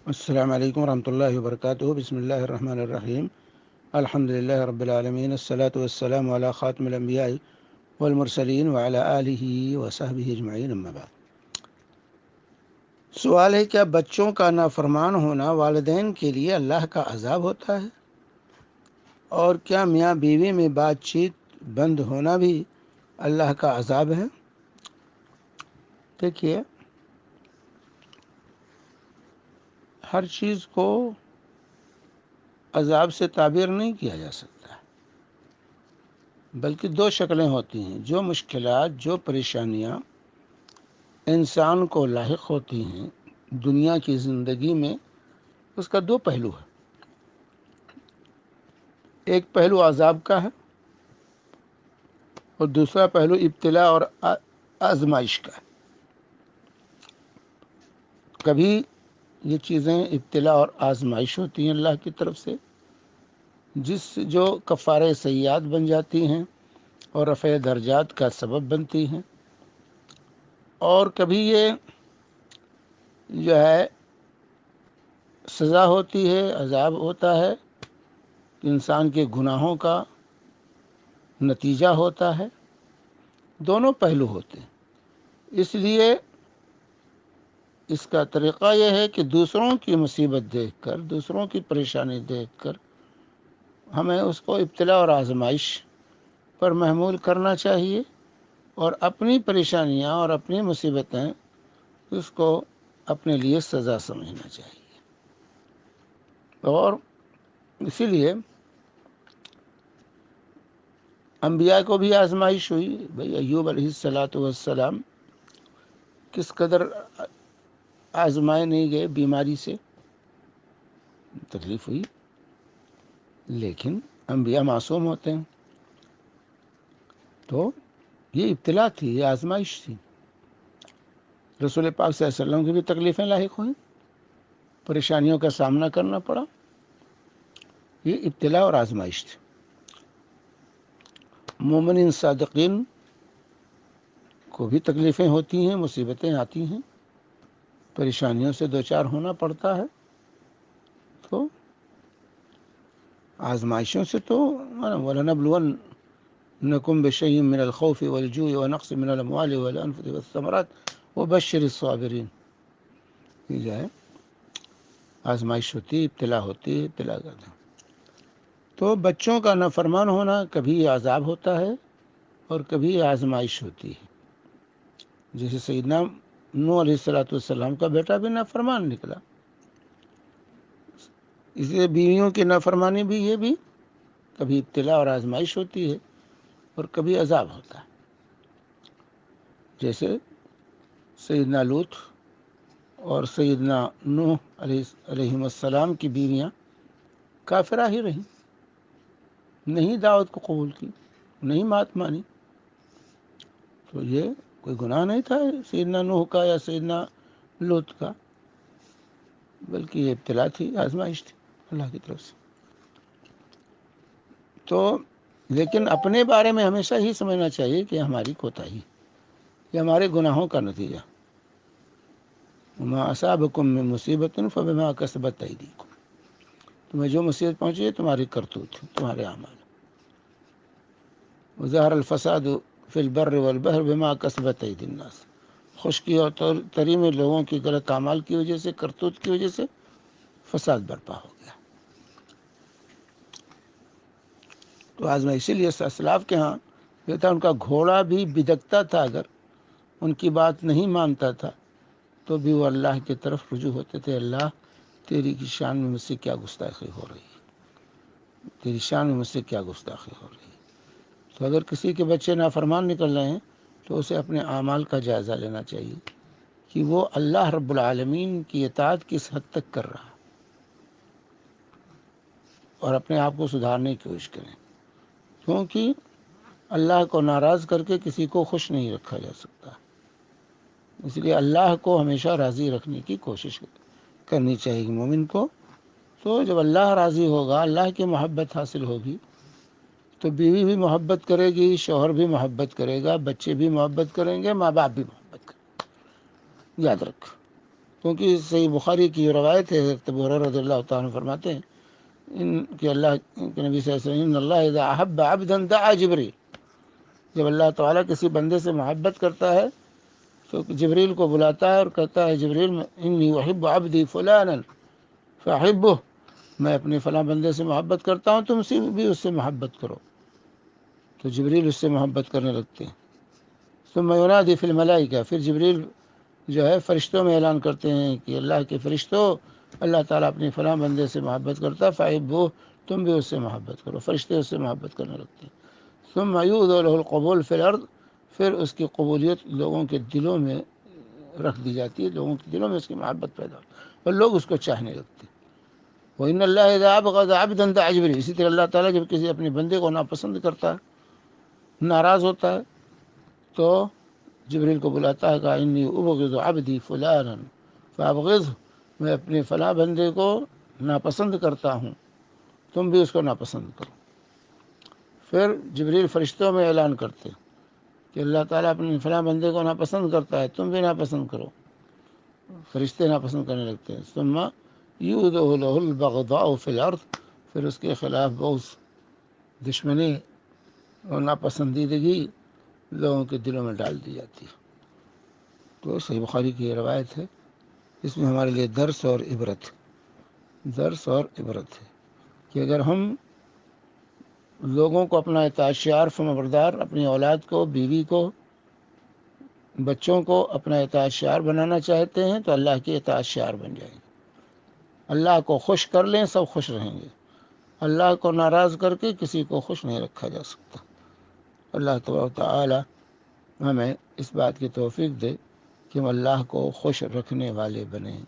السلام علیکم ورحمۃ اللہ وبرکاتہ۔ بسم اللہ الرحمن الرحیم۔ الحمد للہ رب العالمین، الصلاۃ والسلام علی خاتم الانبیاء والمرسلین وعلی آلہ وصحبہ اجمعین، اما بعد۔ سوال ہے، کیا بچوں کا نافرمان ہونا والدین کے لیے اللہ کا عذاب ہوتا ہے؟ اور کیا میاں بیوی میں بات چیت بند ہونا بھی اللہ کا عذاب ہے؟ دیکھیے، ہر چیز کو عذاب سے تعبیر نہیں کیا جا سکتا، بلکہ دو شکلیں ہوتی ہیں۔ جو مشکلات، جو پریشانیاں انسان کو لاحق ہوتی ہیں دنیا کی زندگی میں، اس کا دو پہلو ہے۔ ایک پہلو عذاب کا ہے اور دوسرا پہلو ابتلا اور آزمائش کا ہے۔ کبھی یہ چیزیں ابتلا اور آزمائش ہوتی ہیں اللہ کی طرف سے، جو کفارہ سیئات بن جاتی ہیں اور رفع درجات کا سبب بنتی ہیں، اور کبھی یہ جو ہے سزا ہوتی ہے، عذاب ہوتا ہے، انسان کے گناہوں کا نتیجہ ہوتا ہے۔ دونوں پہلو ہوتے ہیں۔ اس لیے اس کا طریقہ یہ ہے کہ دوسروں کی مصیبت دیکھ کر، دوسروں کی پریشانی دیکھ کر ہمیں اس کو ابتلا اور آزمائش پر محمول کرنا چاہیے، اور اپنی پریشانیاں اور اپنی مصیبتیں اس کو اپنے لیے سزا سمجھنا چاہیے۔ اور اسی لیے انبیاء کو بھی آزمائش ہوئی۔ بھئی ایوب علیہ السلام کس قدر آزمائے نہیں گئے، بیماری سے تکلیف ہوئی، لیکن انبیاء معصوم ہوتے ہیں، تو یہ ابتلا تھی، یہ آزمائش تھی۔ رسول پاک صلی اللہ علیہ وسلم کی بھی تکلیفیں لاحق ہوئیں، پریشانیوں کا سامنا کرنا پڑا۔ یہ ابتلا اور آزمائش تھی۔ مومنین صادقین کو بھی تکلیفیں ہوتی ہیں، مصیبتیں آتی ہیں، پریشانیوں سے دوچار ہونا پڑتا ہے۔ تو آزمائشوں سے تو وَلَنَبْلُوَنَّكُمْ بِشَيْءٍ مِّنَ الْخَوْفِ وَالْجُوعِ وَنَقْصٍ مِّنَ الْأَمْوَالِ وَالْأَنفُسِ وَالثَّمَرَاتِ وَبَشِّرِ الصَّابِرِينَ۔ یہ جو ہے آزمائش ہوتی ہے، ابتلا ہوتی ہے، ابتلا کرتے ہیں۔ تو بچوں کا نافرمان ہونا کبھی عذاب ہوتا ہے اور کبھی آزمائش ہوتی ہے۔ جیسے سیدنا نوح علیہ السلام کا بیٹا بھی نافرمان نکلا، اس لیے بیویوں کی نافرمانی بھی، یہ بھی کبھی ابتلا اور آزمائش ہوتی ہے اور کبھی عذاب ہوتا ہے۔ جیسے سیدنا لوط اور سیدنا نوح علیہ السلام کی بیویاں کافرہ ہی رہیں، نہیں دعوت کو قبول کی، نہیں بات مانی، تو یہ کوئی گناہ نہیں تھا سیدنا نوح کا یا سیدنا لوط کا، بلکہ یہ ابتلا تھی، آزمائش تھی اللہ کی طرف سے۔ تو لیکن اپنے بارے میں ہمیشہ ہی سمجھنا چاہیے کہ ہماری کوتاہی، یہ ہمارے گناہوں کا نتیجہ۔ وَمَا أَصَابَكُم مِّن مُّصِيبَةٍ فَبِمَا كَسَبَتْ أَيْدِيكُمْ۔ تمہیں جو مصیبت پہنچی ہے تمہاری کرتوت، تمہارے اعمال۔ وَظَهَرَ الْفَسَادُ فِي الْبَرِّ وَالْبَحْرِ بِمَا كَسَبَتْ أَيْدِي النَّاسِ۔ خشکی اور تری میں لوگوں کی غلط اعمال کی وجہ سے، کرتوت کی وجہ سے فساد برپا ہو گیا۔ تو آزمائش، اسی لیے اسلاف کے ہاں یہ تھا، ان کا گھوڑا بھی بدکتا تھا، اگر ان کی بات نہیں مانتا تھا تو بھی وہ اللہ کی طرف رجوع ہوتے تھے۔ اللہ، تیری کی شان میں مجھ سے کیا گستاخی ہو رہی ہے، تیری شان میں مجھ سے کیا گستاخی ہو رہی ہے۔ تو اگر کسی کے بچے نافرمان نکل رہے ہیں تو اسے اپنے اعمال کا جائزہ لینا چاہیے کہ وہ اللہ رب العالمین کی اطاعت کس حد تک کر رہا ہے، اور اپنے آپ کو سدھارنے کی کوشش کریں، کیونکہ اللہ کو ناراض کر کے کسی کو خوش نہیں رکھا جا سکتا۔ اس لیے اللہ کو ہمیشہ راضی رکھنے کی کوشش کرنی چاہیے مومن کو۔ تو جب اللہ راضی ہوگا، اللہ کی محبت حاصل ہوگی، تو بیوی بھی محبت کرے گی، شوہر بھی محبت کرے گا، بچے بھی محبت کریں گے، ماں باپ بھی محبت کریں گے۔ یاد رکھ، کیونکہ صحیح بخاری کی روایت ہے، حضرت ابو ہریرہ رضی اللہ تعالیٰ عنہ فرماتے ہیں ان کہ اللہ کے نبی صلی اللہ علیہ وسلم ان اللہ اذا احب عبدا دعا جبریل، جب اللہ تعالیٰ کسی بندے سے محبت کرتا ہے تو جبریل کو بلاتا ہے اور کہتا ہے جبریل انی احب عبدی فلانا فاحبہ، میں اپنے فلاں بندے سے محبت کرتا ہوں، تم بھی اس سے محبت کرو، تو جبریل اس سے محبت کرنے لگتے ہیں۔ ثم ینادی فی الملائکہ، پھر جبریل جو ہے فرشتوں میں اعلان کرتے ہیں کہ اللہ کے فرشتوں، اللہ تعالیٰ اپنے فلاں بندے سے محبت کرتا ہے، فاحبہ، تم بھی اس سے محبت کرو، فرشتے اس سے محبت کرنے لگتے ہیں۔ ثم یؤذن له القبول فی الارض، پھر اس کی قبولیت لوگوں کے دلوں میں رکھ دی جاتی ہے، لوگوں کے دلوں میں اس کی محبت پیدا ہوتی ہے اور لوگ اس کو چاہنے لگتے ہیں۔ وَإِنَّ اللَّهَ إِذَا أَبْغَضَ عَبْدًا دَعَا جِبْرِيلَ، اسی طرح اللہ تعالیٰ جب کسی اپنے بندے کو ناپسند کرتا ہے، ناراض ہوتا ہے، تو جبریل کو بلاتا ہے کہ انی ابغض عبدی فلانا فابغضہ، میں اپنے فلاں بندے کو ناپسند کرتا ہوں، تم بھی اس کو ناپسند کرو۔ پھر جبریل فرشتوں میں اعلان کرتے کہ اللہ تعالیٰ اپنے فلاں بندے کو ناپسند کرتا ہے، تم بھی ناپسند کرو، فرشتے ناپسند کرنے لگتے ہیں۔ ثم یؤذن له البغضاء فی الارض، پھر اس کے خلاف بغض، دشمنی اور ناپسندیدگی لوگوں کے دلوں میں ڈال دی جاتی ہے۔ تو صحیح بخاری کی یہ روایت ہے، اس میں ہمارے لیے درس اور عبرت ہے کہ اگر ہم لوگوں کو اپنا اطاعت شعار فرمانبردار، اپنی اولاد کو، بیوی کو، بچوں کو اپنا اطاعت شعار بنانا چاہتے ہیں تو اللہ کے اطاعت شعار بن جائیں گے۔ اللہ کو خوش کر لیں، سب خوش رہیں گے۔ اللہ کو ناراض کر کے کسی کو خوش نہیں رکھا جا سکتا۔ اللہ تبارک و تعالی ہمیں اس بات کی توفیق دے کہ ہم اللہ کو خوش رکھنے والے بنیں۔